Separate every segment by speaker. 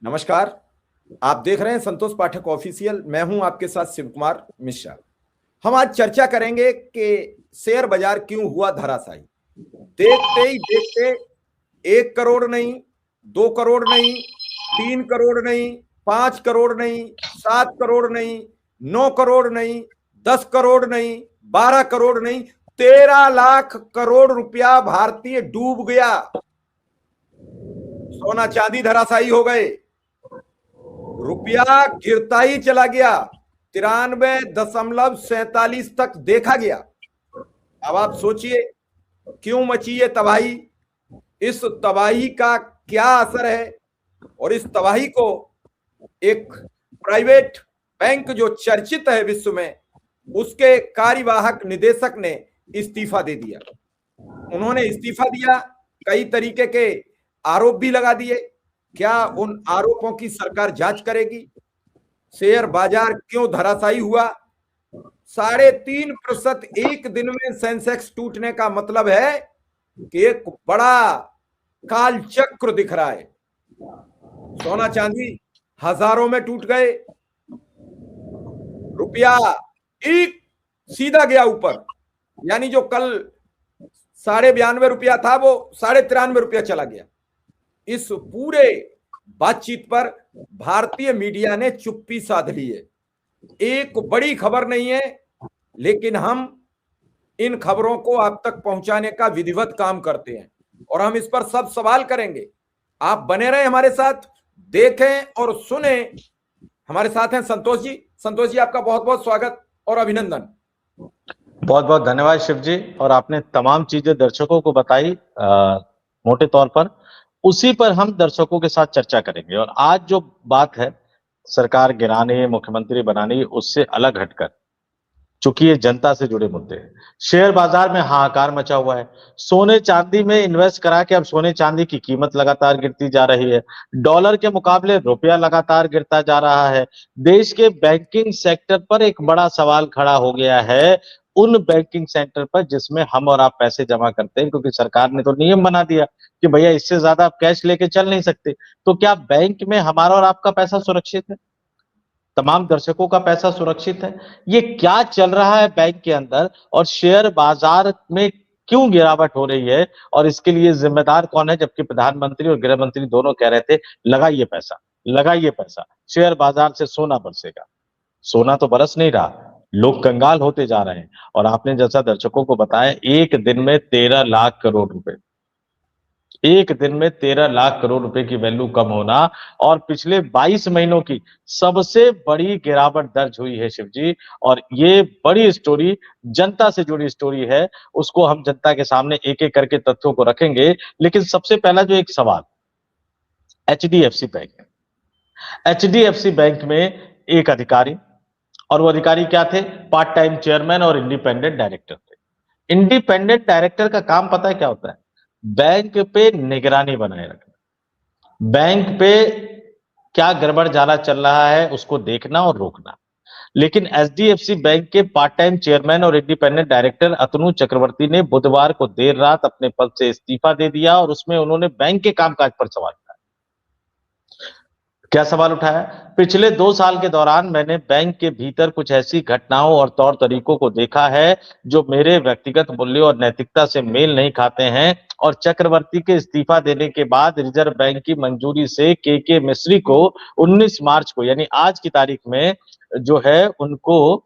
Speaker 1: नमस्कार। आप देख रहे हैं संतोष पाठक ऑफिशियल। मैं हूं आपके साथ शिव कुमार मिश्रा। हम आज चर्चा करेंगे कि शेयर बाजार क्यों हुआ धराशायी। देखते ही देखते 1 करोड़ नहीं, 2 करोड़ नहीं, 3 करोड़ नहीं, 5 करोड़ नहीं, 7 करोड़ नहीं, 9 करोड़ नहीं, 10 करोड़ नहीं, 12 करोड़ नहीं, 13 लाख करोड़ रुपया भारतीय डूब गया। सोना चांदी धराशायी हो गए, रुपया गिरता ही चला गया, 93.47 तक देखा गया। अब आप सोचिए क्यों मची ये तबाही, इस तबाही का क्या असर है, और इस तबाही को एक प्राइवेट बैंक जो चर्चित है विश्व में, उसके कार्यवाहक निदेशक ने इस्तीफा दे दिया। उन्होंने इस्तीफा दिया, कई तरीके के आरोप भी लगा दिए। क्या उन आरोपों की सरकार जांच करेगी? शेयर बाजार क्यों धराशायी हुआ? 3.5% एक दिन में सेंसेक्स टूटने का मतलब है कि एक बड़ा काल चक्र दिख रहा है। सोना चांदी हजारों में टूट गए, रुपया एक सीधा गया ऊपर, यानी जो कल 92.5 रुपया था वो 93.5 रुपया चला गया। इस पूरे बातचीत पर भारतीय मीडिया ने चुप्पी साध ली है। एक बड़ी खबर नहीं है, लेकिन हम इन खबरों को आप तक पहुंचाने का विधिवत काम करते हैं और हम इस पर सब सवाल करेंगे। आप बने रहे हमारे साथ, देखें और सुने। हमारे साथ हैं संतोष जी। संतोष जी, आपका बहुत बहुत स्वागत और अभिनंदन।
Speaker 2: बहुत बहुत धन्यवाद शिव जी। और आपने तमाम चीजें दर्शकों को बताई मोटे तौर पर, उसी पर हम दर्शकों के साथ चर्चा करेंगे। और आज जो बात है सरकार गिराने मुख्यमंत्री बनाने, उससे अलग हटकर, चूंकि ये जनता से जुड़े मुद्दे हैं, शेयर बाजार में हाहाकार मचा हुआ है। सोने चांदी में इन्वेस्ट करा के अब सोने चांदी की कीमत लगातार गिरती जा रही है। डॉलर के मुकाबले रुपया लगातार गिरता जा रहा है। देश के बैंकिंग सेक्टर पर एक बड़ा सवाल खड़ा हो गया है, उन बैंकिंग सेक्टर पर जिसमें हम और आप पैसे जमा करते हैं, क्योंकि सरकार ने तो नियम बना दिया कि भैया इससे ज्यादा आप कैश लेके चल नहीं सकते। तो क्या बैंक में हमारा और आपका पैसा सुरक्षित है? तमाम दर्शकों का पैसा सुरक्षित है? ये क्या चल रहा है बैंक के अंदर, और शेयर बाजार में क्यों गिरावट हो रही है, और इसके लिए जिम्मेदार कौन है? जबकि प्रधानमंत्री और गृह मंत्री दोनों कह रहे थे लगाइए पैसा, लगाइए पैसा, शेयर बाजार से सोना बरसेगा। सोना तो बरस नहीं रहा, लोग कंगाल होते जा रहे हैं। और आपने जैसा दर्शकों को बताया, एक दिन में 13 लाख करोड़ रुपए, एक दिन में 13 लाख करोड़ रुपए की वैल्यू कम होना, और पिछले 22 महीनों की सबसे बड़ी गिरावट दर्ज हुई है शिव जी। और ये बड़ी स्टोरी, जनता से जुड़ी स्टोरी है, उसको हम जनता के सामने एक एक करके तथ्यों को रखेंगे। लेकिन सबसे पहला जो एक सवाल, एचडीएफसी बैंक, एचडीएफसी बैंक में एक अधिकारी, और वो अधिकारी क्या थे? पार्ट टाइम चेयरमैन और इंडिपेंडेंट डायरेक्टर थे। इंडिपेंडेंट डायरेक्टर का काम पता है क्या होता है? बैंक पे निगरानी बनाए रखना, बैंक पे क्या गड़बड़ झाला चल रहा है उसको देखना और रोकना। लेकिन एचडीएफसी बैंक के पार्ट टाइम चेयरमैन और इंडिपेंडेंट डायरेक्टर अतनु चक्रवर्ती ने बुधवार को देर रात अपने पद से इस्तीफा दे दिया, और उसमें उन्होंने बैंक के कामकाज पर सवाल उठाया। क्या सवाल उठाया? पिछले 2 साल के दौरान मैंने बैंक के भीतर कुछ ऐसी घटनाओं और तौर तरीकों को देखा है जो मेरे व्यक्तिगत मूल्यों और नैतिकता से मेल नहीं खाते हैं। और चक्रवर्ती के इस्तीफा देने के बाद रिजर्व बैंक की मंजूरी से के मिस्री को 19 मार्च को, यानी आज की तारीख में जो है, उनको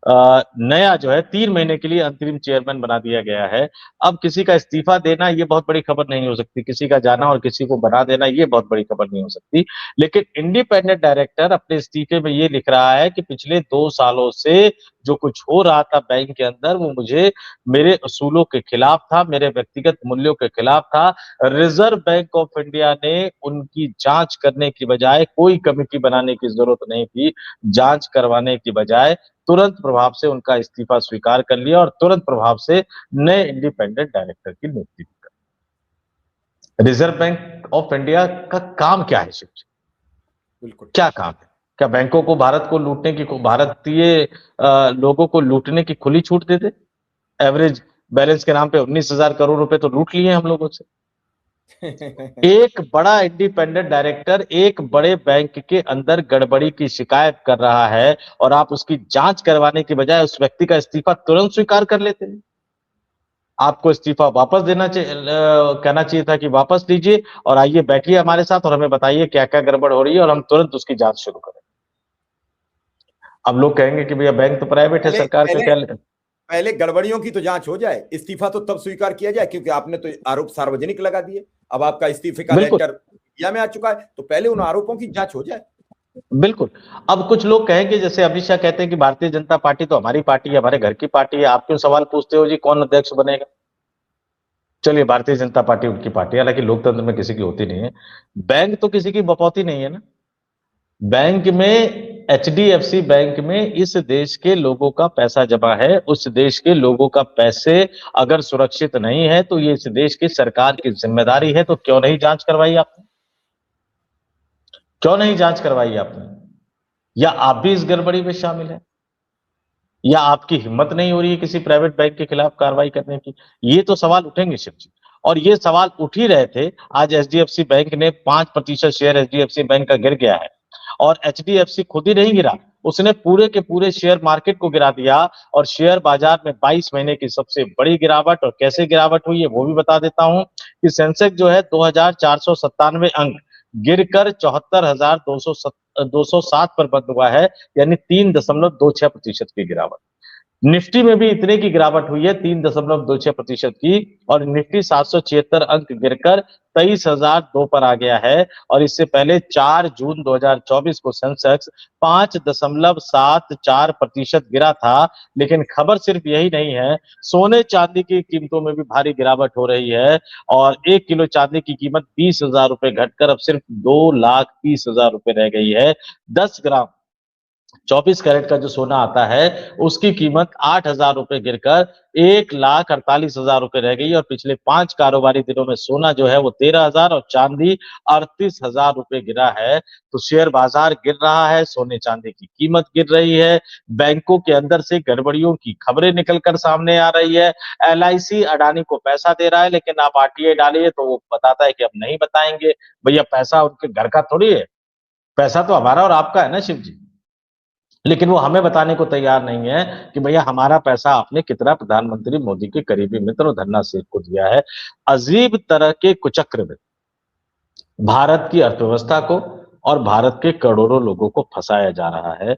Speaker 2: नया जो है 3 महीने के लिए अंतरिम चेयरमैन बना दिया गया है। अब किसी का इस्तीफा देना ये बहुत बड़ी खबर नहीं हो सकती, किसी का जाना और किसी को बना देना ये बहुत बड़ी खबर नहीं हो सकती। लेकिन इंडिपेंडेंट डायरेक्टर अपने इस्तीफे में ये लिख रहा है कि पिछले 2 सालों से जो कुछ हो रहा था बैंक के अंदर, वो मुझे मेरे असूलों के खिलाफ था, मेरे व्यक्तिगत मूल्यों के खिलाफ था। रिजर्व बैंक ऑफ इंडिया ने उनकी जांच करने की बजाय, कोई कमेटी बनाने की जरूरत नहीं थी, जांच करवाने की बजाय तुरंत प्रभाव से उनका इस्तीफा स्वीकार कर लिया और तुरंत प्रभाव से नए इंडिपेंडेंट डायरेक्टर की नियुक्ति की। रिजर्व बैंक ऑफ इंडिया का काम क्या है शिव जी?
Speaker 1: बिल्कुल,
Speaker 2: क्या काम है? क्या बैंकों को भारत को लूटने की, भारतीय लोगों को लूटने की खुली छूट दे दे? एवरेज बैलेंस के नाम पे 19,000 करोड़ रुपए तो लूट लिए हम लोगों से। एक बड़ा इंडिपेंडेंट डायरेक्टर एक बड़े बैंक के अंदर गड़बड़ी की शिकायत कर रहा है और आप उसकी जांच करवाने की बजाय उस व्यक्ति का इस्तीफा तुरंत स्वीकार कर लेते हैं। आपको इस्तीफा वापस देना चाहिए, कहना चाहिए था कि वापस लीजिए और आइए बैठिए हमारे साथ और हमें बताइए क्या क्या गड़बड़ हो रही है और हम तुरंत उसकी जांच शुरू करें। अब लोग कहेंगे कि भैया बैंक तो प्राइवेट है,
Speaker 1: पहले
Speaker 2: सरकार का
Speaker 1: पहले
Speaker 2: क्या।
Speaker 1: पहले गड़बड़ियों की तो जांच हो जाए, इस्तीफा तो तब स्वीकार किया जाए, क्योंकि आपने तो आरोप सार्वजनिक लगा दिए। अब आपका इस्तीफे का
Speaker 2: बिल्कुल
Speaker 1: लेटर मीडिया में आ चुका है, तो पहले उन आरोपों की जांच हो जाए।
Speaker 2: बिल्कुल। अब कुछ लोग कहेंगे, जैसे अमित शाह कहते हैं कि भारतीय जनता पार्टी तो हमारी पार्टी है, हमारे घर की पार्टी है, आप क्यों सवाल पूछते हो जी कौन अध्यक्ष बनेगा। चलिए, भारतीय जनता पार्टी उनकी पार्टी है, हालांकि लोकतंत्र में किसी की होती नहीं है। बैंक तो किसी की बपौती नहीं है ना। बैंक में, एचडीएफसी बैंक में इस देश के लोगों का पैसा जमा है। उस देश के लोगों का पैसे अगर सुरक्षित नहीं है तो ये इस देश की सरकार की जिम्मेदारी है। तो क्यों नहीं जांच करवाई आपने, क्यों नहीं जांच करवाई आपने? या आप भी इस गड़बड़ी में शामिल है, या आपकी हिम्मत नहीं हो रही है किसी प्राइवेट बैंक के खिलाफ कार्रवाई करने की? ये तो सवाल उठेंगे शिव जी, और ये सवाल उठ ही रहे थे। आज एचडीएफसी बैंक ने 5% शेयर एचडीएफसी बैंक का गिर गया है और एचडीएफसी खुद ही नहीं गिरा, उसने पूरे के पूरे शेयर मार्केट को गिरा दिया। और शेयर बाजार में 22 महीने की सबसे बड़ी गिरावट, और कैसे गिरावट हुई है वो भी बता देता हूं कि सेंसेक्स जो है 2497 अंक गिरकर 74,207 पर बंद हुआ है, यानी 3.26% की गिरावट। निफ्टी में भी इतने की गिरावट हुई है, 3.26% की, और निफ्टी 776 अंक गिरकर 23,002 पर आ गया है। और इससे पहले 4 जून 2024 को सेंसेक्स 5.74% गिरा था। लेकिन खबर सिर्फ यही नहीं है, सोने चांदी की कीमतों में भी भारी गिरावट हो रही है और 1 किलो चांदी की कीमत 20,000 रुपए घटकर अब सिर्फ 2,30,000 रुपए रह गई है। 10 ग्राम 24 कैरेट का जो सोना आता है उसकी कीमत 8,000 रुपए गिरकर 1,48,000 रुपए रह गई। और पिछले 5 कारोबारी दिनों में सोना जो है वो 13,000 और चांदी 38,000 रुपए गिरा है। तो शेयर बाजार गिर रहा है, सोने चांदी की कीमत गिर रही है, बैंकों के अंदर से गड़बड़ियों की खबरें निकलकर सामने आ रही है। एलआईसी अडानी को पैसा दे रहा है, लेकिन आप आरटीआई डालिए तो वो बताता है कि अब नहीं बताएंगे। भैया पैसा उनके घर का थोड़ी है, पैसा तो हमारा और आपका है ना शिव जी। लेकिन वो हमें बताने को तैयार नहीं है कि भैया हमारा पैसा आपने कितना प्रधानमंत्री मोदी के करीबी मित्र और धन्ना शेख को दिया है। अजीब तरह के कुचक्र में भारत की अर्थव्यवस्था को और भारत के करोड़ों लोगों को फंसाया जा रहा है।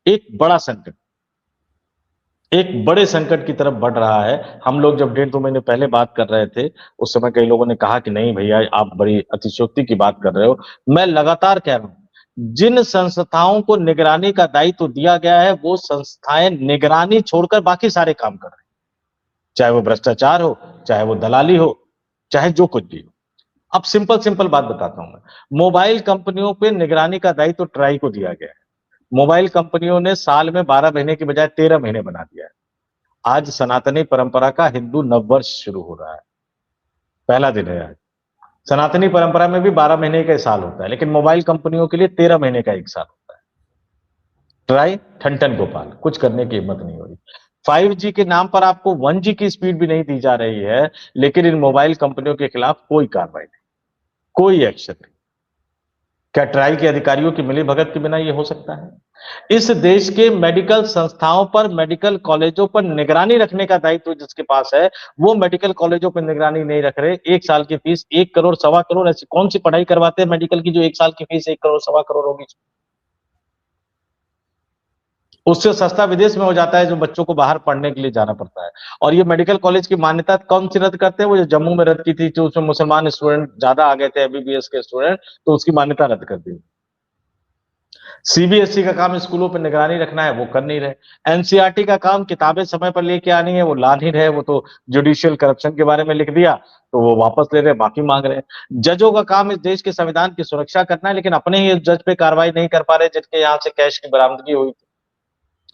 Speaker 2: एक बड़ा संकट, एक बड़े संकट की तरफ बढ़ रहा है। हम लोग जब 1.5-2 महीने पहले बात कर रहे थे, उस समय कई लोगों ने कहा कि नहीं भैया आप बड़ी अतिशयोक्ति की बात कर रहे हो। मैं लगातार कह रहा हूं, जिन संस्थाओं को निगरानी का दायित्व दिया गया है वो संस्थाएं निगरानी छोड़कर बाकी सारे काम कर रही हैं, चाहे वो भ्रष्टाचार हो, चाहे वो दलाली हो, चाहे जो कुछ भी हो। अब सिंपल सिंपल बात बताता हूं मैं, मोबाइल कंपनियों पे निगरानी का दायित्व ट्राई को दिया गया है। मोबाइल कंपनियों ने साल में 12 महीने की बजाय 13 महीने बना दिया है। आज सनातनी परंपरा का हिंदू नववर्ष शुरू हो रहा है, पहला दिन है आज। सनातनी परंपरा में भी 12 महीने का साल होता है, लेकिन मोबाइल कंपनियों के लिए 13 महीने का एक साल होता है। ट्राई ठन गोपाल, कुछ करने की हिम्मत नहीं हो रही। 5G के नाम पर आपको 1G की स्पीड भी नहीं दी जा रही है, लेकिन इन मोबाइल कंपनियों के खिलाफ कोई कार्रवाई नहीं, कोई एक्शन नहीं। क्या ट्राई के अधिकारियों की मिलीभगत के बिना यह हो सकता है? इस देश के मेडिकल संस्थाओं पर, मेडिकल कॉलेजों पर निगरानी रखने का दायित्व जिसके पास है, वो मेडिकल कॉलेजों पर निगरानी नहीं रख रहे। 1 साल की फीस 1 करोड़, 1.25 करोड़, ऐसी कौन सी पढ़ाई करवाते हैं मेडिकल की जो 1 साल की फीस 1 करोड़, 1.25 करोड़ होगी? उससे सस्ता विदेश में हो जाता है, जो बच्चों को बाहर पढ़ने के लिए जाना पड़ता है। और ये मेडिकल कॉलेज की मान्यता कौन सी रद्द करते हैं? वो जो जम्मू में रद्द की थी, जो उसमें मुसलमान स्टूडेंट ज्यादा आ गए थे, एमबीबीएस के स्टूडेंट, तो उसकी मान्यता रद्द कर दी। सीबीएसई का काम स्कूलों पर निगरानी रखना है, वो कर नहीं रहे। एनसीईआरटी का काम किताबें समय पर लेके आनी है, वो ला नहीं रहे। वो तो जुडिशियल करप्शन के बारे में लिख दिया तो वो वापस ले रहे, माफी मांग रहे हैं। जजों का काम इस देश के संविधान की सुरक्षा करना है, लेकिन अपने ही जज पे कार्रवाई नहीं कर पा रहे जिनके यहाँ से कैश की बरामदगी हुई।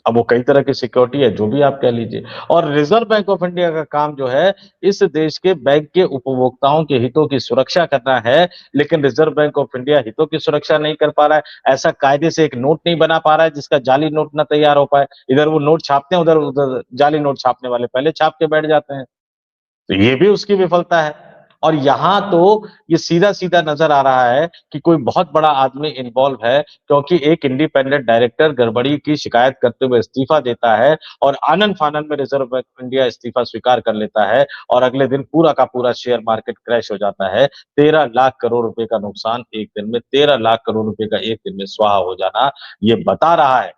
Speaker 2: अब वो कई तरह की सिक्योरिटी है, जो भी आप कह लीजिए। और रिजर्व बैंक ऑफ इंडिया का काम जो है, इस देश के बैंक के उपभोक्ताओं के हितों की सुरक्षा करना है, लेकिन रिजर्व बैंक ऑफ इंडिया हितों की सुरक्षा नहीं कर पा रहा है। ऐसा कायदे से एक नोट नहीं बना पा रहा है जिसका जाली नोट ना तैयार हो पाए। इधर वो नोट छापते हैं, उधर उधर जाली नोट छापने वाले पहले छाप के बैठ जाते हैं। तो ये भी उसकी विफलता है। और यहाँ तो ये सीधा सीधा नजर आ रहा है कि कोई बहुत बड़ा आदमी इन्वॉल्व है, क्योंकि एक इंडिपेंडेंट डायरेक्टर गड़बड़ी की शिकायत करते हुए इस्तीफा देता है और आनन फानन में रिजर्व बैंक ऑफ इंडिया इस्तीफा स्वीकार कर लेता है और अगले दिन पूरा का पूरा शेयर मार्केट क्रैश हो जाता है। 13 लाख करोड़ रुपए का नुकसान एक दिन में, 13 लाख करोड़ रुपए का एक दिन में स्वाहा हो जाना, ये बता रहा है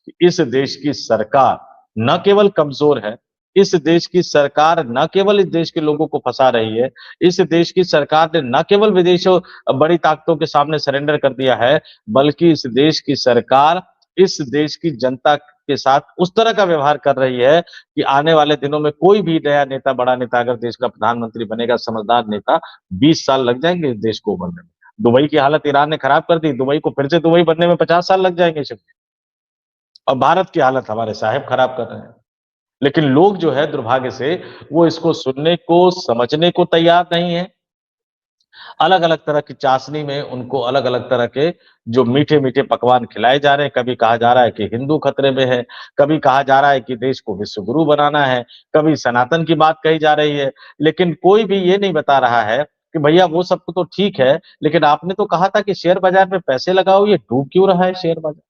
Speaker 2: कि इस देश की सरकार न केवल कमजोर है, इस देश की सरकार न केवल इस देश के लोगों को फंसा रही है, इस देश की सरकार ने न केवल विदेशों बड़ी ताकतों के सामने सरेंडर कर दिया है, बल्कि इस देश की सरकार इस देश की जनता के साथ उस तरह का व्यवहार कर रही है कि आने वाले दिनों में कोई भी नया नेता, बड़ा नेता अगर देश का प्रधानमंत्री बनेगा, समझदार नेता, 20 साल लग जाएंगे इस देश को उभरने में। दुबई की हालत ईरान ने खराब कर दी, दुबई को फिर से दुबई बनने में 50 साल लग जाएंगे शिव जी। और भारत की हालत हमारे साहब खराब कर रहे हैं। लेकिन लोग जो है दुर्भाग्य से वो इसको सुनने को, समझने को तैयार नहीं है। अलग अलग तरह की चाशनी में उनको अलग अलग तरह के जो मीठे मीठे पकवान खिलाए जा रहे हैं। कभी कहा जा रहा है कि हिंदू खतरे में है, कभी कहा जा रहा है कि देश को विश्व गुरु बनाना है, कभी सनातन की बात कही जा रही है, लेकिन कोई भी ये नहीं बता रहा है कि भैया वो सब तो ठीक है, लेकिन आपने तो कहा था कि शेयर बाजार में पैसे लगाओ, ये डूब क्यों रहा है शेयर बाजार?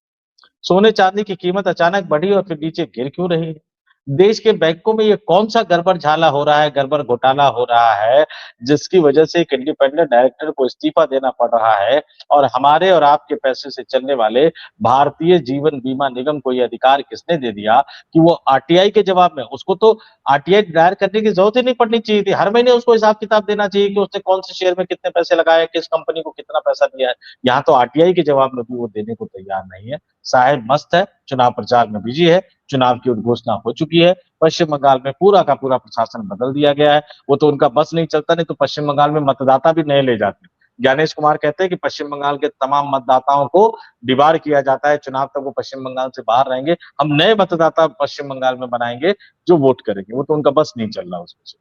Speaker 2: सोने चांदी की कीमत अचानक बढ़ी और फिर नीचे गिर क्यों रही है? देश के बैंकों में ये कौन सा गड़बड़ झाला हो रहा है, गड़बड़ घोटाला हो रहा है, जिसकी वजह से एक इंडिपेंडेंट डायरेक्टर को इस्तीफा देना पड़ रहा है और हमारे और आपके पैसे से चलने वाले भारतीय जीवन बीमा निगम को ये अधिकार किसने दे दिया कि वो आरटीआई के जवाब में, उसको तो आरटीआई दायर करने की जरूरत ही नहीं पड़नी चाहिए थी। हर महीने उसको हिसाब किताब देना चाहिए कि उसने कौन से शेयर में कितने पैसे लगाए, किस कंपनी को कितना पैसा दिया है। यहाँ तो आरटीआई के जवाब में भी वो देने को तैयार नहीं है। साहेब मस्त है, चुनाव प्रचार में बिजी है, चुनाव की उद्घोषणा हो चुकी है। पश्चिम बंगाल में पूरा का पूरा प्रशासन बदल दिया गया है। वो तो उनका बस नहीं चलता, नहीं तो पश्चिम बंगाल में मतदाता भी नए ले जाते। ज्ञानेश कुमार कहते हैं कि पश्चिम बंगाल के तमाम मतदाताओं को डिबार किया जाता है, चुनाव तक वो पश्चिम बंगाल से बाहर रहेंगे, हम नए मतदाता पश्चिम बंगाल में बनाएंगे जो वोट करेंगे। वो तो उनका बस नहीं चल रहा उसमें से।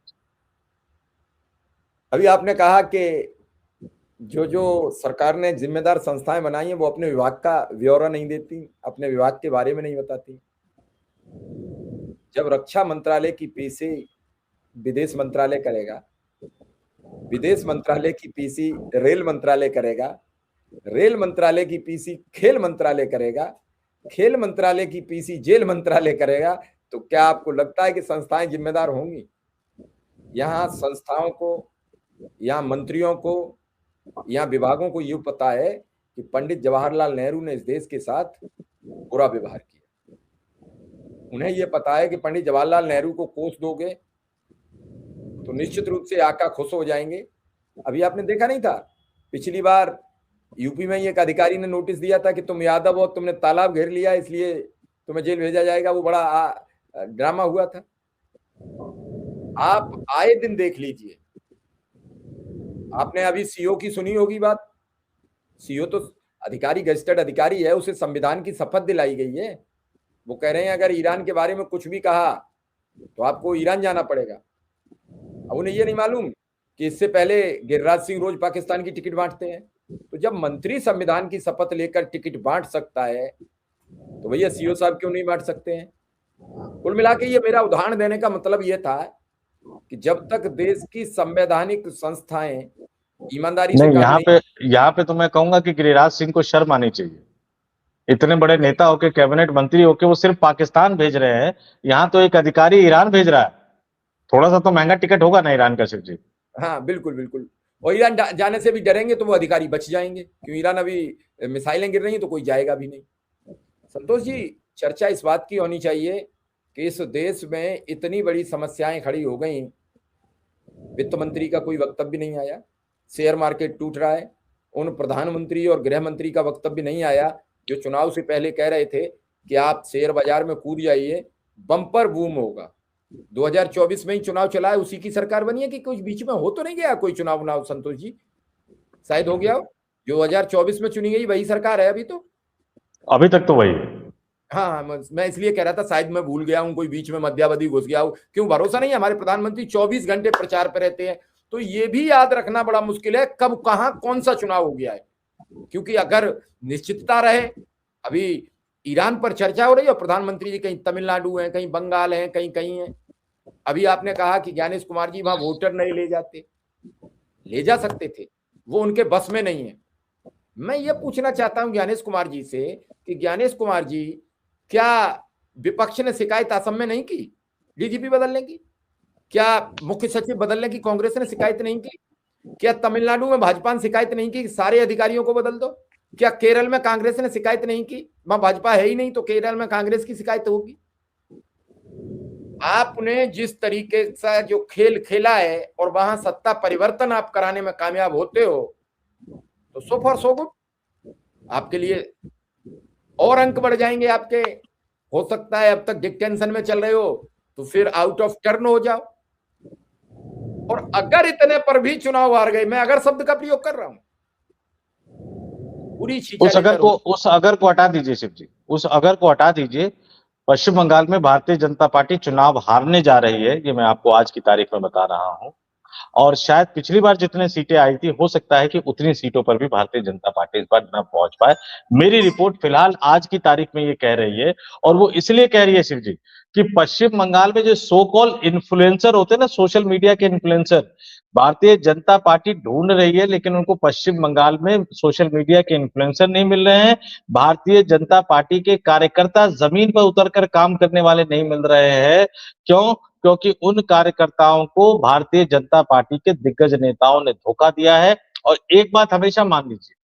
Speaker 1: अभी आपने कहा कि जो जो सरकार ने जिम्मेदार संस्थाएं बनाई हैं वो अपने विभाग का ब्यौरा नहीं देती, अपने विभाग के बारे में नहीं बताती। जब रक्षा मंत्रालय की पीसी विदेश मंत्रालय करेगा, विदेश मंत्रालय की पीसी रेल मंत्रालय करेगा, रेल मंत्रालय की पीसी खेल मंत्रालय करेगा, खेल मंत्रालय की पीसी जेल मंत्रालय करेगा, तो क्या आपको लगता है कि संस्थाएं जिम्मेदार होंगी? यहाँ संस्थाओं को, यहाँ मंत्रियों को, यहाँ विभागों को ये पता है कि पंडित जवाहरलाल नेहरू ने इस देश के साथ बुरा व्यवहार किया। उन्हें यह पता है कि पंडित जवाहरलाल नेहरू को कोस दोगे तो निश्चित रूप से आका खुश हो जाएंगे। अभी आपने देखा नहीं था, पिछली बार यूपी में एक अधिकारी ने नोटिस दिया था कि तुम यादव हो, तुमने तालाब घेर लिया इसलिए तुम्हें जेल भेजा जाएगा। वो बड़ा ड्रामा हुआ था। आप आए दिन देख लीजिए। आपने अभी सीओ की सुनी होगी बात। सीओ तो अधिकारी, गजेटेड अधिकारी है, उसे संविधान की शपथ दिलाई गई है। वो कह रहे हैं अगर ईरान के बारे में कुछ भी कहा तो आपको ईरान जाना पड़ेगा। अब उन्हें ये नहीं मालूम कि इससे पहले गिरिराज सिंह रोज पाकिस्तान की टिकट बांटते हैं। तो जब मंत्री संविधान की शपथ लेकर टिकट बांट सकता है तो भैया सीओ साहब क्यों नहीं बांट सकते हैं? कुल मिला के ये मेरा उदाहरण देने का मतलब ये था कि जब तक देश की संवैधानिक संस्थाएं ईमानदारी से काम नहीं,
Speaker 2: यहाँ पे तो मैं कहूंगा कि गिरिराज सिंह को शर्म आनी चाहिए। इतने बड़े नेता होके, कैबिनेट मंत्री होके वो सिर्फ पाकिस्तान भेज रहे हैं, यहाँ तो एक अधिकारी ईरान भेज रहा है। थोड़ा सा तो महंगा टिकट होगा ना ईरान का शिव जी?
Speaker 1: हाँ बिल्कुल बिल्कुल। और ईरान जाने से भी डरेंगे तो वो अधिकारी बच जाएंगे, क्योंकि ईरान अभी मिसाइलें गिर रही हैं तो कोई जाएगा भी नहीं। संतोष जी, चर्चा इस बात की होनी चाहिए कि इस देश में इतनी बड़ी समस्याएं खड़ी हो गई, वित्त मंत्री का कोई वक्तव्य नहीं आया, शेयर मार्केट टूट रहा है, उन प्रधानमंत्री और गृह मंत्री का वक्तव्य नहीं आया जो चुनाव से पहले कह रहे थे कि आप शेयर बाजार में कूद जाइए, बम्पर बूम होगा। 2024 में ही चुनाव चला है, उसी की सरकार बनी है कि कुछ बीच में हो तो नहीं गया कोई चुनाव उनाव? संतोष जी, शायद हो गया हो। 2024 में चुनी गई वही सरकार है अभी तो,
Speaker 2: अभी तक तो वही है।
Speaker 1: हाँ, मैं इसलिए कह रहा था शायद मैं भूल गया हूं, कोई बीच में मध्यावधि घुस गया हो। क्यों भरोसा नहीं है? हमारे प्रधानमंत्री 24 घंटे प्रचार पे रहते हैं, तो ये भी याद रखना बड़ा मुश्किल है कब कहां कौन सा चुनाव हो गया है। क्योंकि अगर निश्चितता रहे, अभी ईरान पर चर्चा हो रही है और प्रधानमंत्री जी कहीं तमिलनाडु हैं, कहीं बंगाल हैं, कहीं कहीं हैं। अभी आपने कहा कि ज्ञानेश कुमार जी वहां वोटर नहीं ले जाते, ले जा सकते थे, वो उनके बस में नहीं है। मैं ये पूछना चाहता हूं ज्ञानेश कुमार जी से कि ज्ञानेश कुमार जी, क्या विपक्ष ने शिकायत असम में नहीं की डीजीपी बदलने की? क्या मुख्य सचिव बदलने की कांग्रेस ने शिकायत नहीं की? क्या तमिलनाडु में भाजपा ने शिकायत नहीं की सारे अधिकारियों को बदल दो? क्या केरल में कांग्रेस ने शिकायत नहीं की? वहां भाजपा है ही नहीं तो केरल में कांग्रेस की शिकायत होगी? आपने जिस तरीके से जो खेल खेला है और वहां सत्ता परिवर्तन आप कराने में कामयाब होते हो तो सो फॉर सो गुड, आपके लिए और अंक बढ़ जाएंगे आपके। हो सकता है अब तक डिटेंशन में चल रहे हो तो फिर आउट ऑफ टर्न हो जाओ। और अगर इतने पर भी चुनाव हार गए, मैं अगर शब्द का प्रयोग कर रहा हूं, पूरी
Speaker 2: उस अगर को हटा दीजिए शिव जी, उस अगर को हटा दीजिए। पश्चिम बंगाल में भारतीय जनता पार्टी चुनाव हारने जा रही है, ये मैं आपको आज की तारीख में बता रहा हूं। और शायद पिछली बार जितने सीटें आई थी, हो सकता है कि उतनी सीटों पर भी भारतीय जनता पार्टी इस बार न पहुंच पाए। मेरी रिपोर्ट फिलहाल आज की तारीख में ये कह रही है, और वो इसलिए कह रही है शिव जी कि पश्चिम बंगाल में जो सो कॉल इन्फ्लुएंसर होते हैं ना, सोशल मीडिया के इन्फ्लुएंसर, भारतीय जनता पार्टी ढूंढ रही है, लेकिन उनको पश्चिम बंगाल में सोशल मीडिया के इन्फ्लुएंसर नहीं मिल रहे हैं। भारतीय जनता पार्टी के कार्यकर्ता जमीन पर उतरकर काम करने वाले नहीं मिल रहे हैं। क्यों? क्योंकि उन कार्यकर्ताओं को भारतीय जनता पार्टी के दिग्गज नेताओं ने धोखा दिया है। और एक बात हमेशा मान लीजिए,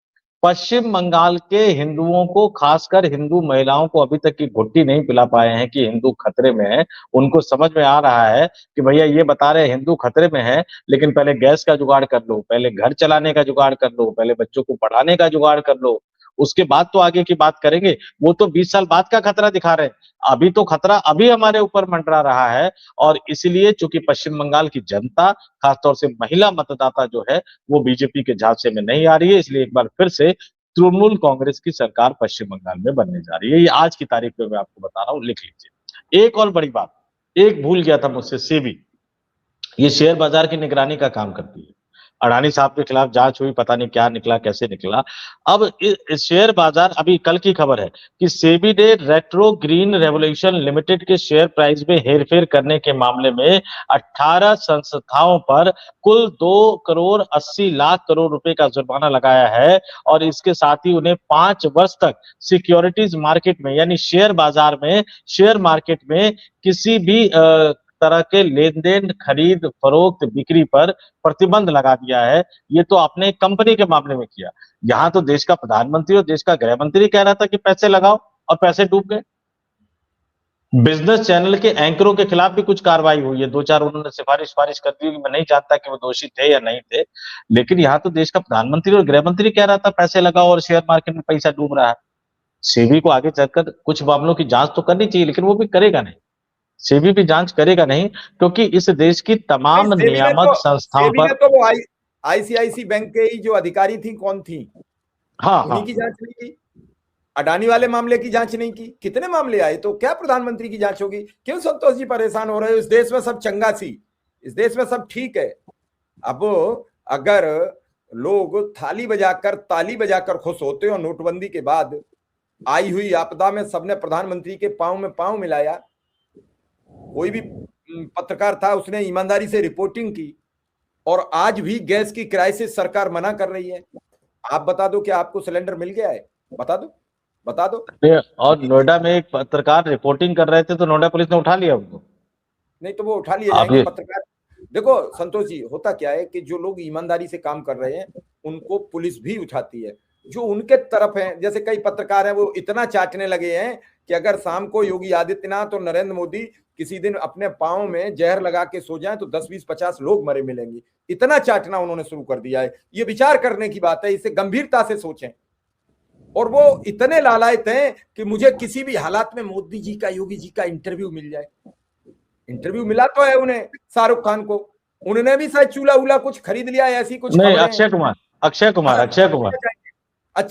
Speaker 2: पश्चिम बंगाल के हिंदुओं को, खासकर हिंदू महिलाओं को अभी तक की घुट्टी नहीं पिला पाए हैं कि हिंदू खतरे में है। उनको समझ में आ रहा है कि भैया ये बता रहे हैं हिंदू खतरे में है, लेकिन पहले गैस का जुगाड़ कर लो, पहले घर चलाने का जुगाड़ कर लो, पहले बच्चों को पढ़ाने का जुगाड़ कर लो, उसके बाद तो आगे की बात करेंगे। वो तो 20 साल बाद का खतरा दिखा रहे हैं, अभी तो खतरा अभी हमारे ऊपर मंडरा रहा है। और इसलिए चूंकि पश्चिम बंगाल की जनता, खासतौर से महिला मतदाता जो है, वो बीजेपी के झांसे में नहीं आ रही है, इसलिए एक बार फिर से तृणमूल कांग्रेस की सरकार पश्चिम बंगाल में बनने जा रही है। ये आज की तारीख में मैं आपको बता रहा हूं, लिख लीजिए। एक और बड़ी बात, एक भूल गया था मुझसे, सेबी, ये शेयर बाजार की निगरानी का काम करती है। अडानी साहब के खिलाफ जांच हुई, पता नहीं क्या निकला, कैसे निकला। अब शेयर बाजार, अभी कल की खबर है कि सेबी ने रेट्रो ग्रीन रेवोल्यूशन लिमिटेड के शेयर प्राइस में हेरफेर करने के मामले में 18 संस्थाओं पर कुल 2,80,00,000 करोड़ रुपए का जुर्माना लगाया है। और इसके साथ ही उन्हें 5 वर्ष तक सिक्योरिटीज मार्केट में, यानी शेयर बाजार में, शेयर मार्केट में किसी भी तरह के लेन देन, खरीद फरोख्त, बिक्री पर प्रतिबंध लगा दिया है। ये तो आपने कंपनी के मामले में किया। यहां तो देश का प्रधानमंत्री और देश का गृह मंत्री कह रहा था कि पैसे लगाओ, और पैसे डूब गए। बिजनेस चैनल के एंकरों के खिलाफ भी कुछ कार्रवाई हुई है, 2-4 उन्होंने सिफारिश कर दी। मैं नहीं जानता कि वो दोषी थे या नहीं थे, लेकिन यहाँ तो देश का प्रधानमंत्री और गृह मंत्री कह रहा था पैसे लगाओ और शेयर मार्केट में पैसा डूब रहा है। सेबी को आगे चलकर कुछ मामलों की जांच तो करनी चाहिए, लेकिन वो भी करेगा नहीं। सेबी भी जांच करेगा नहीं, क्योंकि इस देश की तमाम नियामक संस्थाओं पर
Speaker 1: तो वो आईसीआईसी बैंक के ही जो अधिकारी थी, कौन थी, उन्हीं की जांच नहीं की। अडानी वाले मामले की जांच नहीं की। कितने मामले आए, तो क्या प्रधानमंत्री की जांच होगी? क्यों संतोष जी परेशान हो रहे हो? इस देश में सब चंगा सी, इस देश में सब ठीक है। अब अगर लोग थाली बजाकर, ताली बजाकर खुश होते हो, नोटबंदी के बाद आई हुई आपदा में सबने प्रधानमंत्री के पांव में पांव मिलाया, कोई भी पत्रकार था उसने ईमानदारी से रिपोर्टिंग की, और आज भी गैस की क्राइसिस सरकार मना कर रही है। आप बता दो कि आपको सिलेंडर मिल गया है? बता दो, बता दो।
Speaker 2: और नोएडा में एक पत्रकार रिपोर्टिंग कर रहे थे तो नोएडा पुलिस ने उठा लिया उनको।
Speaker 1: नहीं तो वो उठा लिए जाएंगे पत्रकार। देखो संतोष जी, होता क्या है कि जो लोग ईमानदारी से काम कर रहे हैं उनको पुलिस भी उठाती है। जो उनके तरफ है, जैसे कई पत्रकार हैं, वो इतना चाटने लगे हैं कि अगर शाम को योगी आदित्यनाथ और नरेंद्र मोदी किसी दिन अपने पांव में जहर लगा के सो जाएं तो 10, 20, 50 लोग मरे मिलेंगे। इतना चाटना उन्होंने शुरू कर दिया है। ये विचार करने की बात है, इसे गंभीरता से सोचें। और वो इतने लालायत हैं कि मुझे किसी भी हालात में मोदी जी का, योगी जी का इंटरव्यू मिल जाए। इंटरव्यू मिला तो है उन्हें, शाहरुख खान को। उन्होंने भी शायद चूल्हा उला कुछ खरीद लिया है, ऐसी कुछ
Speaker 2: नहीं, अक्षय कुमार अक्षय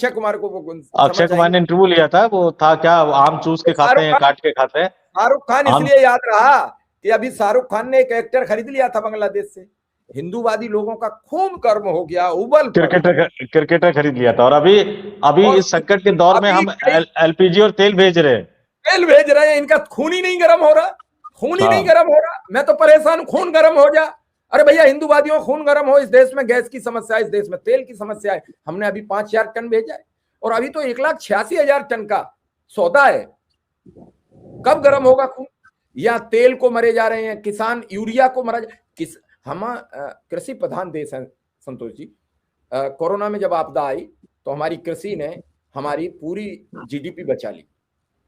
Speaker 2: कुमार ने इंटरव्यू लिया था। वो था क्या, आम चूस के खाते हैं, काट के खाते हैं।
Speaker 1: शाहरुख खान इसलिए याद रहा कि अभी शाहरुख खान ने एक एक्टर खरीद लिया था बांग्लादेश से। हिंदूवादी लोगों का खून गर्म हो गया, उबल
Speaker 2: क्रिकेटर खरीद लिया था। और अभी इस संकट के दौर में हम एलपीजी और तेल भेज रहे हैं।
Speaker 1: इनका खून ही नहीं गर्म हो रहा, खून ही नहीं गर्म हो रहा। मैं तो परेशान, खून गर्म हो जा। अरे भैया, हिंदूवादियों खून गर्म हो, इस देश में गैस की समस्या है, इस देश में तेल की समस्या है, हमने अभी 5,000 टन भेजा है और अभी तो 1,86,000 टन का सौदा है। कब गर्म होगा खून? या तेल को मरे जा रहे हैं किसान, यूरिया को मरा किस हम कृषि प्रधान देश है संतोष जी। कोरोना में जब आपदा आई तो हमारी कृषि ने हमारी पूरी जीडीपी बचा ली,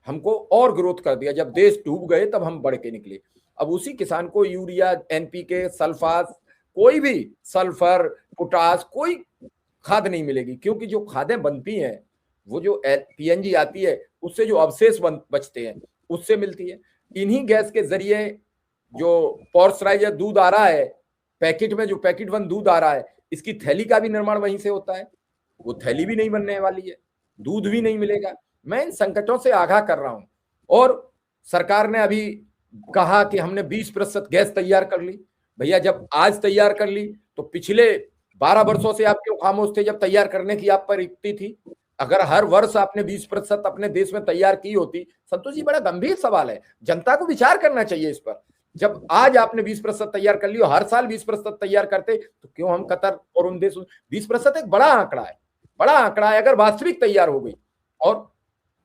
Speaker 1: हमको और ग्रोथ कर दिया। जब देश डूब गए तब हम बढ़ के निकले। अब उसी किसान को यूरिया, एनपीके, सल्फास, कोई भी सल्फर, पोटास, कोई खाद नहीं मिलेगी, क्योंकि जो खादें बनती हैं वो जो पीएनजी आती है उससे जो अवशेष बचते हैं उससे मिलती है। इन्हीं गैस के जरिए जो पॉर्सराइजर दूध आ रहा है पैकेट में, जो पैकेट बंद दूध आ रहा है, इसकी थैली का भी निर्माण वहीं से होता है। वो थैली भी नहीं बनने वाली है, दूध भी नहीं मिलेगा। मैं इन संकटों से आगाह कर रहा हूं। और सरकार ने अभी कहा कि हमने 20% गैस तैयार कर ली। भैया, जब आज तैयार कर ली तो पिछले 12 वर्षों से आप क्यों खामोश थे जब तैयार करने की आप पर युक्ति थी? अगर हर वर्ष आपने 20% अपने देश में तैयार की होती, संतोष जी, बड़ा गंभीर सवाल है, जनता को विचार करना चाहिए इस पर। जब आज आपने 20% तैयार कर ली और हर साल 20% तैयार करते तो क्यों हम कतर और उन देशों, 20% एक बड़ा आंकड़ा है, बड़ा आंकड़ा है। अगर वास्तविक तैयार हो गई और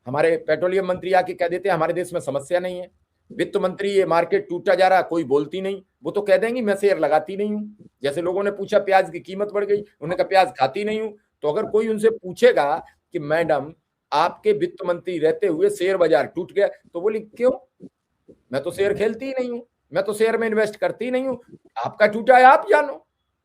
Speaker 1: हमारे पेट्रोलियम मंत्री आके कह देते हैं हमारे देश में समस्या नहीं है, वित्त मंत्री ये मार्केट टूटा जा रहा, कोई बोलती नहीं, वो तो कह देंगी मैं शेयर लगाती नहीं हूं। जैसे लोगों ने पूछा प्याज की कीमत बढ़ गई, उन्होंने कहा प्याज खाती नहीं हूं। तो अगर कोई उनसे पूछेगा कि मैडम आपके वित्त मंत्री रहते हुए शेयर बाजार टूट गया, तो बोली क्यों, मैं तो शेयर खेलती ही नहीं हूं, मैं तो शेयर में इन्वेस्ट करती नहीं हूं, आपका टूटा है आप जानो।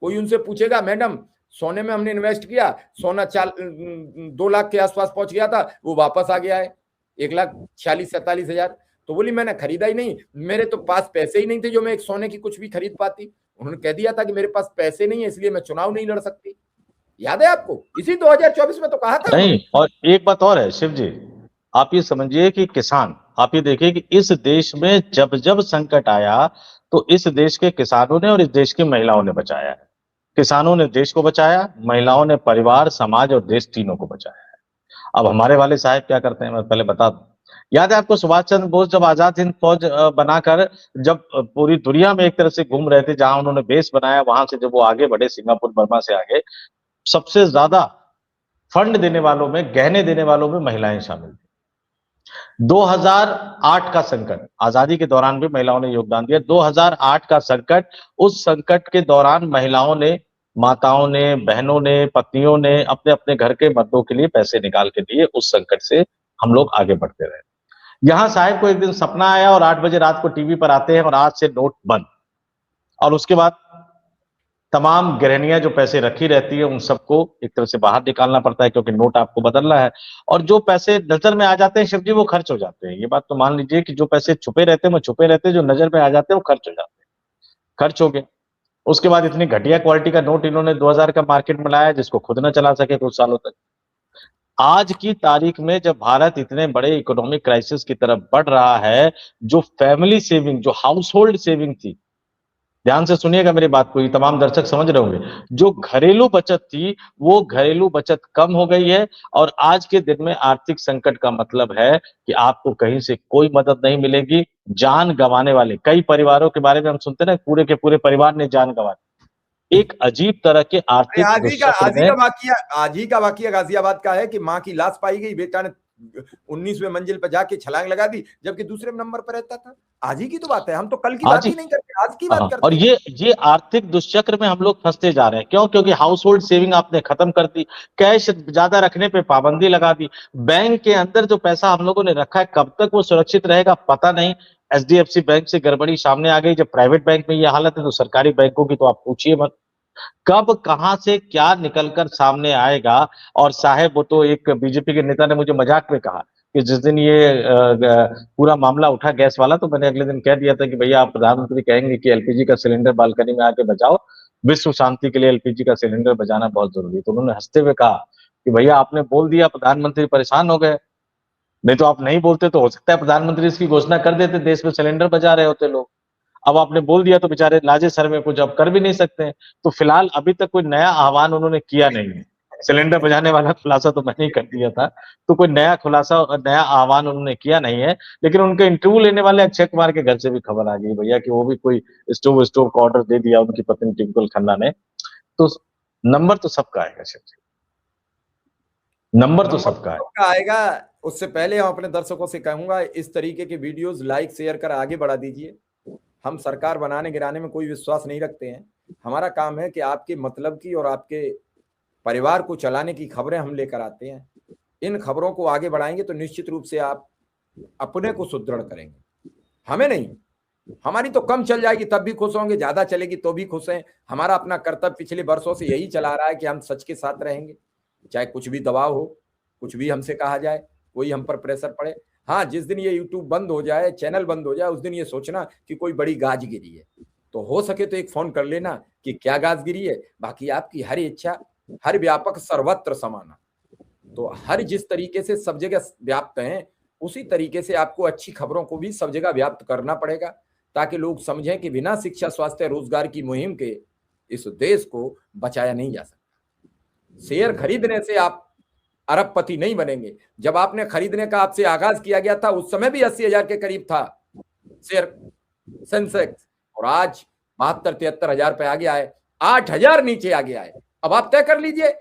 Speaker 1: कोई उनसे पूछेगा मैडम सोने में हमने इन्वेस्ट किया, सोना 2 लाख के आसपास पहुंच गया था, वो वापस आ गया है 1,46,47,000, तो बोली मैंने खरीदा ही नहीं, मेरे तो पास पैसे ही नहीं थे जो मैं एक सोने की कुछ भी खरीद पाती। उन्होंने कह दिया था कि मेरे पास पैसे नहीं है इसलिए मैं चुनाव नहीं लड़ सकती। याद है आपको? इसी 2024 में तो कहा था
Speaker 2: नहीं। और एक बात और है शिव जी, आप ये समझिए कि किसान, आप ये देखिए कि इस देश में जब जब संकट आया तो इस देश के किसानों ने और इस देश की महिलाओं ने बचाया है। किसानों ने देश को बचाया, महिलाओं ने परिवार, समाज और देश तीनों को बचाया है। अब हमारे वाले साहब क्या करते हैं, मैं पहले बता दूं। याद है आपको सुभाष चंद्र बोस जब आजाद हिंद फौज बनाकर जब पूरी दुनिया में एक तरह से घूम रहे थे, जहां उन्होंने बेस बनाया, वहां से जब वो आगे बढ़े, सिंगापुर बर्मा से आगे, सबसे ज्यादा फंड देने वालों में, गहने देने वालों में महिलाएं शामिल थी। 2008 का संकट, आजादी के दौरान भी महिलाओं ने योगदान दिया। 2008 का संकट, उस संकट के दौरान महिलाओं ने, माताओं ने, बहनों ने, पत्नियों ने अपने अपने घर के मर्दों के लिए पैसे निकाल के दिए। उस संकट से हम लोग आगे बढ़ते रहे। यहां साहब को एक दिन सपना आया और 8 बजे रात को टीवी पर आते हैं और आज से नोट बंद। और उसके बाद तमाम गृहणियां जो पैसे रखी रहती है उन सबको एक तरह से बाहर निकालना पड़ता है, क्योंकि नोट आपको बदलना है। और जो पैसे नजर में आ जाते हैं शिव जी, वो खर्च हो जाते हैं। ये बात तो मान लीजिए कि जो पैसे छुपे रहते हैं वो छुपे रहते हैं, जो नजर में आ जाते हैं वो खर्च हो जाते हैं। खर्च हो गए। उसके बाद इतनी घटिया क्वालिटी का नोट इन्होंने 2000 का मार्केट में लाया जिसको खुद न चला सके कुछ सालों तक। आज की तारीख में जब भारत इतने बड़े इकोनॉमिक क्राइसिस की तरफ बढ़ रहा है, जो फैमिली सेविंग, जो हाउस होल्ड सेविंग थी, ध्यान से सुनिएगा मेरी बात को, ये तमाम दर्शक समझ रहे होंगे, जो घरेलू बचत थी वो घरेलू बचत कम हो गई है। और आज के दिन में आर्थिक संकट का मतलब है कि आपको कहीं से कोई मदद नहीं मिलेगी। जान गंवाने वाले कई परिवारों के बारे में हम सुनते हैं, पूरे के पूरे परिवार ने जान गंवाई। एक अजीब तरह के आर्थिक दुष्चक्र में।
Speaker 1: आज ही का वाकया गाजियाबाद का है कि मां की लाश पाई गई, बेटा ने 19वें मंजिल पर जाके छलांग लगा दी, जबकि दूसरे नंबर पर रहता था। आज ही की तो बात है, हम तो कल की बात ही नहीं करते, आज की बात करते हैं।
Speaker 2: और ये आर्थिक दुष्चक्र में हम लोग फंसते जा रहे हैं। क्यों? क्योंकि हाउस होल्ड सेविंग आपने खत्म कर दी, कैश ज्यादा रखने पे पाबंदी लगा दी, बैंक के अंदर जो पैसा हम लोगों ने रखा है कब तक वो सुरक्षित रहेगा पता नहीं। एचडीएफसी बैंक से गड़बड़ी सामने आ गई। जब प्राइवेट बैंक में ये हालत है तो सरकारी बैंकों की तो आप पूछिए मत। कब कहां से क्या निकलकर सामने आएगा। और साहेब, वो तो एक बीजेपी के नेता ने मुझे मजाक में कहा कि जिस दिन ये पूरा मामला उठा गैस वाला, तो मैंने अगले दिन कह दिया था कि भैया आप प्रधानमंत्री कहेंगे कि एलपीजी का सिलेंडर बालकनी में आके बजाओ, विश्व शांति के लिए एलपीजी का सिलेंडर बजाना बहुत जरूरी है। तो उन्होंने हंसते हुए कहा कि भैया आपने बोल दिया, प्रधानमंत्री परेशान हो गए, नहीं तो आप नहीं बोलते तो हो सकता है प्रधानमंत्री इसकी घोषणा कर देते, देश में सिलेंडर बजा रहे होते लोग। अब आपने बोल दिया तो बेचारे लाजे सर में कुछ अब कर भी नहीं सकते हैं। तो फिलहाल अभी तक कोई नया आह्वान उन्होंने किया नहीं है। सिलेंडर बजाने वाला खुलासा तो मैंने ही कर दिया था, तो कोई नया खुलासा और नया आह्वान उन्होंने किया नहीं है। लेकिन उनके इंटरव्यू लेने वाले अक्षय कुमार के घर से भी खबर आ गई भैया कि वो भी कोई स्टोव का ऑर्डर दे दिया उनकी पत्नी टिंकुल खन्ना ने। तो नंबर तो सबका आएगा शिव जी, नंबर तो सबका है।
Speaker 1: सबका आएगा। उससे पहले हम अपने दर्शकों से कहूंगा, इस तरीके के वीडियोस लाइक शेयर कर आगे बढ़ा दीजिए। हम सरकार बनाने गिराने में कोई विश्वास नहीं रखते हैं। हमारा काम है कि आपके मतलब की और आपके परिवार को चलाने की खबरें हम लेकर आते हैं। इन खबरों को आगे बढ़ाएंगे तो निश्चित रूप से आप अपने को सुदृढ़ करेंगे, हमें नहीं। हमारी तो कम चल जाएगी तब भी खुश होंगे, ज्यादा चलेगी तो भी खुश हैं। हमारा अपना कर्तव्य पिछले वर्षों से यही चला रहा है कि हम सच के साथ रहेंगे, चाहे कुछ भी दबाव हो, कुछ भी हमसे कहा जाए, कोई हम पर प्रेशर पड़े। हाँ, जिस दिन ये यूट्यूब बंद हो जाए, चैनल बंद हो जाए, उस दिन ये सोचना कि कोई बड़ी गाज गिरी है, तो हो सके तो एक फोन कर लेना कि क्या गाज गिरी है। बाकी आपकी हर इच्छा, हर व्यापक सर्वत्र समाना। तो हर जिस तरीके से सब जगह व्याप्त हैं, उसी तरीके से आपको अच्छी खबरों को भी सब जगह व्याप्त करना पड़ेगा, ताकि लोग समझें कि बिना शिक्षा, स्वास्थ्य, रोजगार की मुहिम के इस देश को बचाया नहीं जा सकता। शेयर खरीदने से आप अरबपति नहीं बनेंगे। जब आपने खरीदने का आपसे आगाज किया गया था, उस समय भी 80,000 के करीब था शेयर सेंसेक्स, और आज 72-73,000 पे आ गया है, 8,000 नीचे आ गया है। अब आप तय कर लीजिए,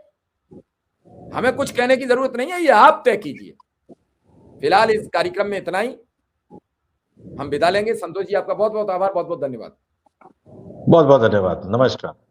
Speaker 1: हमें कुछ कहने की जरूरत नहीं है, ये आप तय कीजिए। फिलहाल इस कार्यक्रम में इतना ही, हम विदा लेंगे। संतोष जी, आपका बहुत बहुत आभार, बहुत बहुत धन्यवाद।
Speaker 2: बहुत बहुत धन्यवाद, नमस्कार।